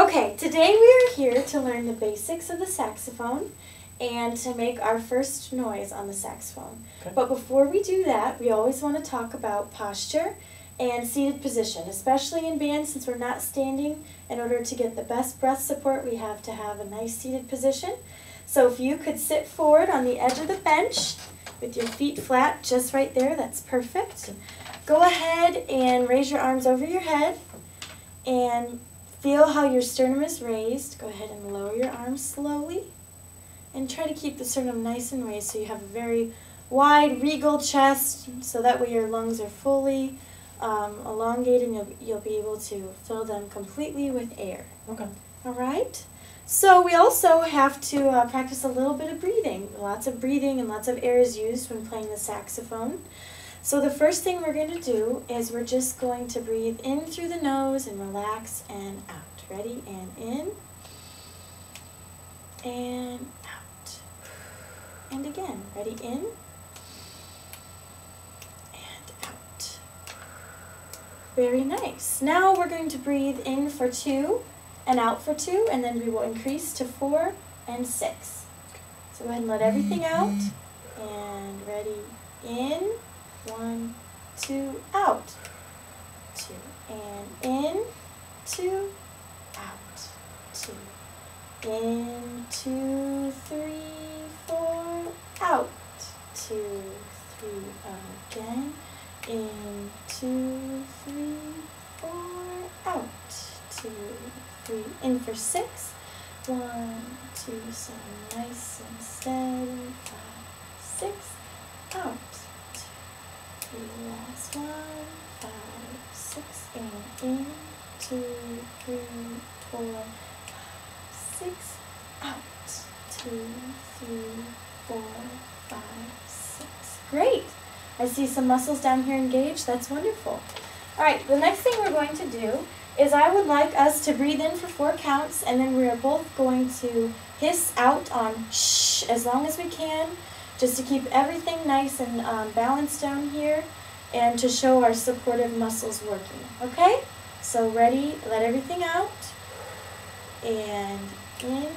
Okay, today we are here to learn the basics of the saxophone and to make our first noise on the saxophone. Okay. But before we do that, we always want to talk about posture and seated position, especially in band since we're not standing. In order to get the best breath support, we have to have a nice seated position. So if you could sit forward on the edge of the bench with your feet flat just right there, that's perfect. Go ahead and raise your arms over your head and feel how your sternum is raised. Go ahead and lower your arms slowly and try to keep the sternum nice and raised so you have a very wide, regal chest, so that way your lungs are fully elongated and you'll be able to fill them completely with air. Okay. All right? So we also have to practice a little bit of breathing. Lots of breathing and lots of air is used when playing the saxophone. So the first thing we're going to do is we're just going to breathe in through the nose and relax and out. Ready? And in. And out. And again. Ready? In. And out. Very nice. Now we're going to breathe in for 2 and out for 2, and then we will increase to 4 and 6. So go ahead and let everything out. And ready? In. 1, 2, out. 2, and in, 2, out. 2, in, 2, 3, 4, out. 2, 3, again. In, 2, 3, 4, out. 2, 3, in for 6. 1, 2, so nice and steady. 5, 6, out. Last one, 5, 6, and in, 2, 3, 4, 5, 6, out, 2, 3, 4, 5, 6. Great. I see some muscles down here engaged. That's wonderful. All right, the next thing we're going to do is I would like us to breathe in for 4 counts, and then we are both going to hiss out on shh as long as we can, just to keep everything nice and balanced down here and to show our supportive muscles working. Okay? So ready, let everything out. And in.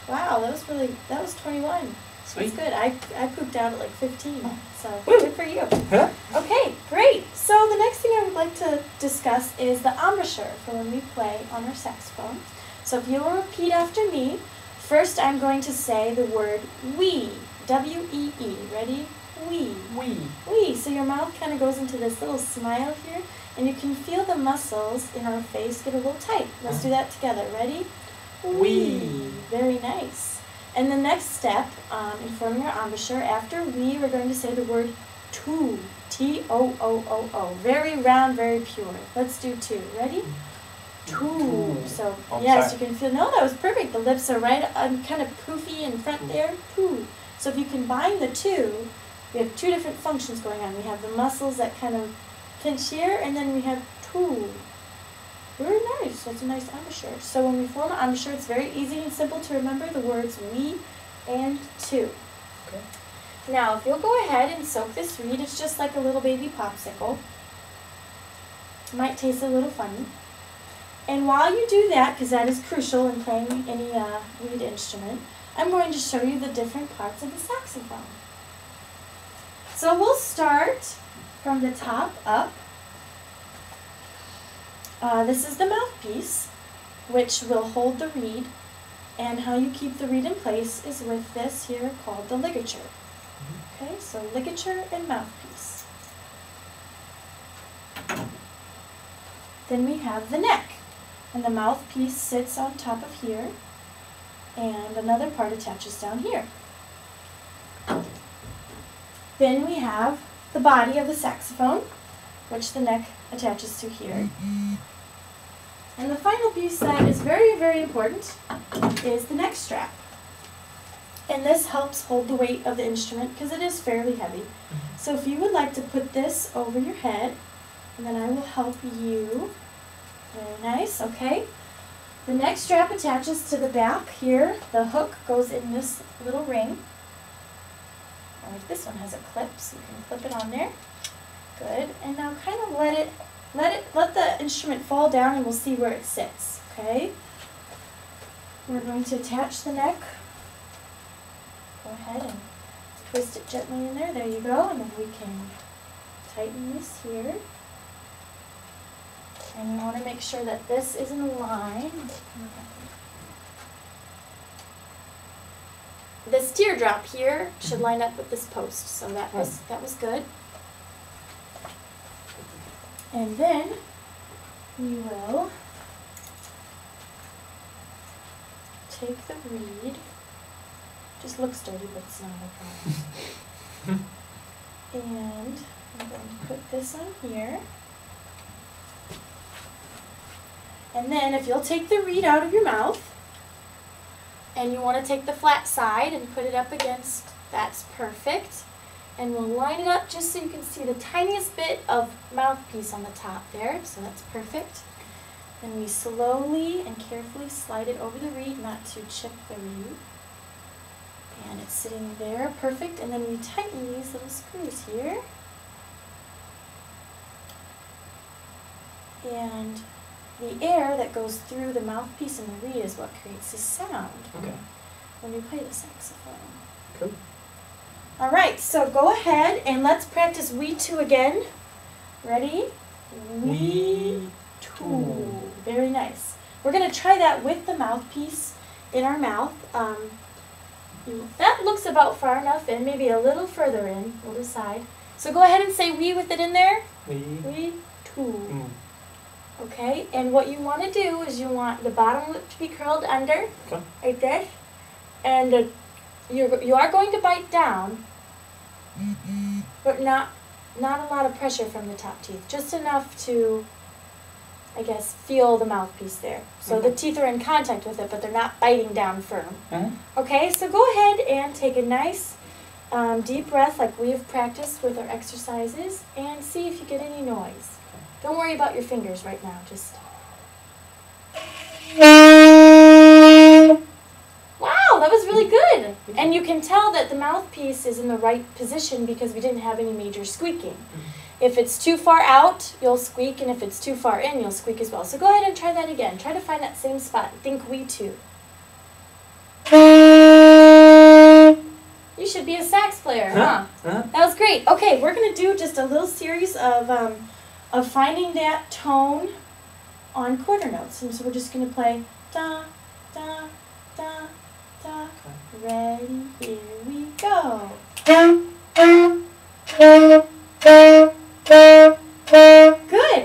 Wow, that was 21. Sweet. That's good. I pooped out at like 15, so Woo. good for you. Huh? Okay, great. So the next thing I would like to discuss is the embouchure for when we play on our saxophone. So if you will repeat after me, first I'm going to say the word we, W-E-E. Ready? We. We. So your mouth kind of goes into this little smile here, and you can feel the muscles in our face get a little tight. Let's do that together. Ready? We. Very nice. And the next step in forming our embouchure, after we, we're going to say the word too. T-O-O-O-O. Very round, very pure. Let's do 2. Ready? Too. So, yes, you can feel, no, that was perfect. The lips are right, kind of poofy in front there. Too. So if you combine the 2, we have 2 different functions going on. We have the muscles that kind of pinch here, and then we have too. Very nice. That's a nice embouchure. So when we form an embouchure, it's very easy and simple to remember the words we and too. Okay. Now, if you'll go ahead and soak this reed, it's just like a little baby popsicle. It might taste a little funny. And while you do that, because that is crucial in playing any reed instrument, I'm going to show you the different parts of the saxophone. So we'll start from the top up. This is the mouthpiece, which will hold the reed, and how you keep the reed in place is with this here called the ligature. Okay, so ligature and mouthpiece. Then we have the neck, and the mouthpiece sits on top of here, and another part attaches down here. Then we have the body of the saxophone, which the neck attaches to here. And the final piece that is very, very important is the neck strap. And this helps hold the weight of the instrument because it is fairly heavy. So if you would like to put this over your head and then I will help you. Very nice, okay. The next strap attaches to the back here. The hook goes in this little ring. Like this one has a clip, so you can clip it on there. Good. And now kind of let the instrument fall down, and we'll see where it sits. Okay. We're going to attach the neck. Go ahead and twist it gently in there. There you go. And then we can tighten this here. And you want to make sure that this is in line. This teardrop here should line up with this post, so that was good. And then we will take the reed. Just looks dirty, but it's not a problem. And I'm going to put this on here. And then if you'll take the reed out of your mouth, and you want to take the flat side and put it up against, that's perfect. And we'll line it up just so you can see the tiniest bit of mouthpiece on the top there, so that's perfect. Then we slowly and carefully slide it over the reed, not to chip the reed. And it's sitting there, perfect. And then we tighten these little screws here. And the air that goes through the mouthpiece and the reed is what creates the sound when you play the saxophone. Cool. All right, so go ahead and let's practice we two again. Ready? We two. Very nice. We're going to try that with the mouthpiece in our mouth. That looks about far enough in, maybe a little further in. We'll decide. So go ahead and say we with it in there. We two. Okay, and what you want to do is you want the bottom lip to be curled under, like this, and you are going to bite down, but not a lot of pressure from the top teeth, just enough to, I guess, feel the mouthpiece there. So the teeth are in contact with it, but they're not biting down firm. Okay, so go ahead and take a nice deep breath like we've practiced with our exercises, and see if you get any noise. Don't worry about your fingers right now, just... Wow, that was really good! And you can tell that the mouthpiece is in the right position because we didn't have any major squeaking. If it's too far out, you'll squeak, and if it's too far in, you'll squeak as well. So go ahead and try that again. Try to find that same spot. Think we two. You should be a sax player, huh? That was great. Okay, we're going to do just a little series of finding that tone on quarter notes. And so we're just going to play da, da, da, da. Ready, here we go. Good.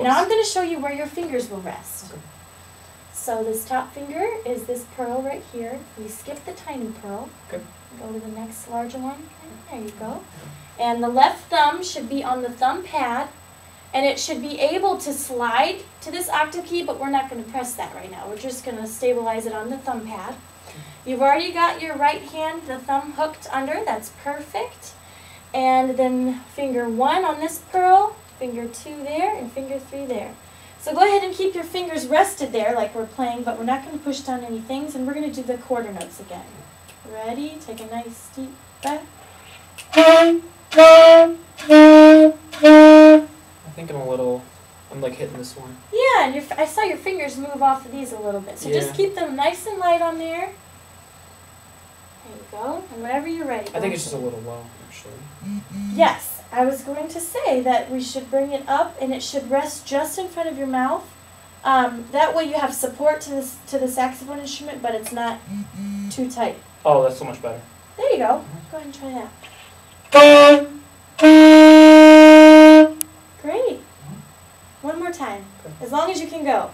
Now I'm going to show you where your fingers will rest. So this top finger is this pearl right here. We skip the tiny pearl. Go to the next larger one. There you go. And the left thumb should be on the thumb pad. And it should be able to slide to this octave key, but we're not going to press that right now. We're just going to stabilize it on the thumb pad. You've already got your right hand, the thumb hooked under. That's perfect. And then finger 1 on this pearl, finger 2 there, and finger 3 there. So go ahead and keep your fingers rested there like we're playing, but we're not going to push down any things, and we're going to do the quarter notes again. Ready? Take a nice deep breath. I think I'm like hitting this one. Yeah, and I saw your fingers move off of these a little bit. So just keep them nice and light on there. There you go. And whenever you're ready. I think it's just a little low, actually. Yes, I was going to say that we should bring it up and it should rest just in front of your mouth. That way you have support to the saxophone instrument, but it's not too tight. Oh, that's so much better. There you go. Go ahead and try that. Great. One more time. As long as you can go.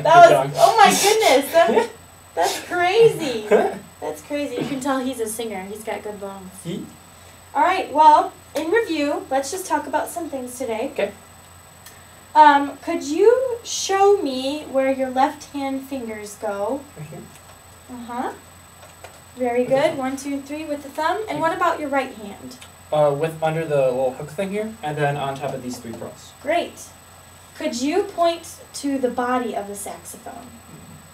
That was, oh my goodness, that's crazy. That's crazy. You can tell he's a singer. He's got good bones. All right, well, in review, let's just talk about some things today. Okay. Could you show me where your left-hand fingers go? Right here. Uh-huh. Very good. 1, 2, 3 with the thumb. And what about your right hand? With under the little hook thing here, and then on top of these 3 pearls. Great. Could you point to the body of the saxophone?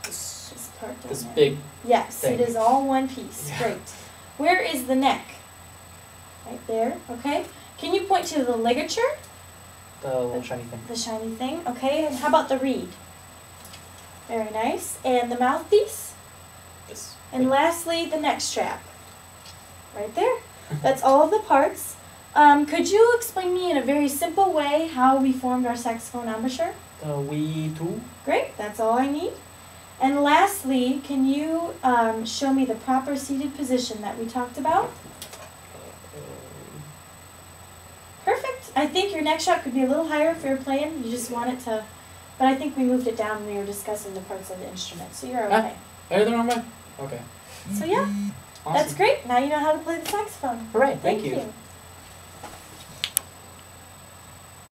This part down This there. big Yes, thing. it is all one piece. Yeah. Great. Where is the neck? Right there. Okay. Can you point to the ligature? the little shiny thing. The shiny thing. Okay. And how about the reed? Very nice. And the mouthpiece? This. And lastly, the neck strap. Right there. That's all of the parts. Could you explain me in a very simple way how we formed our saxophone embouchure? The wee two. Great, that's all I need. And lastly, can you show me the proper seated position that we talked about? Perfect. I think your neck strap could be a little higher if you're playing. You just want it to, but I think we moved it down when we were discussing the parts of the instrument, so you're okay. Are the wrong way? Okay. So yeah, Awesome. that's great. Now you know how to play the saxophone. Hooray, thank you. you.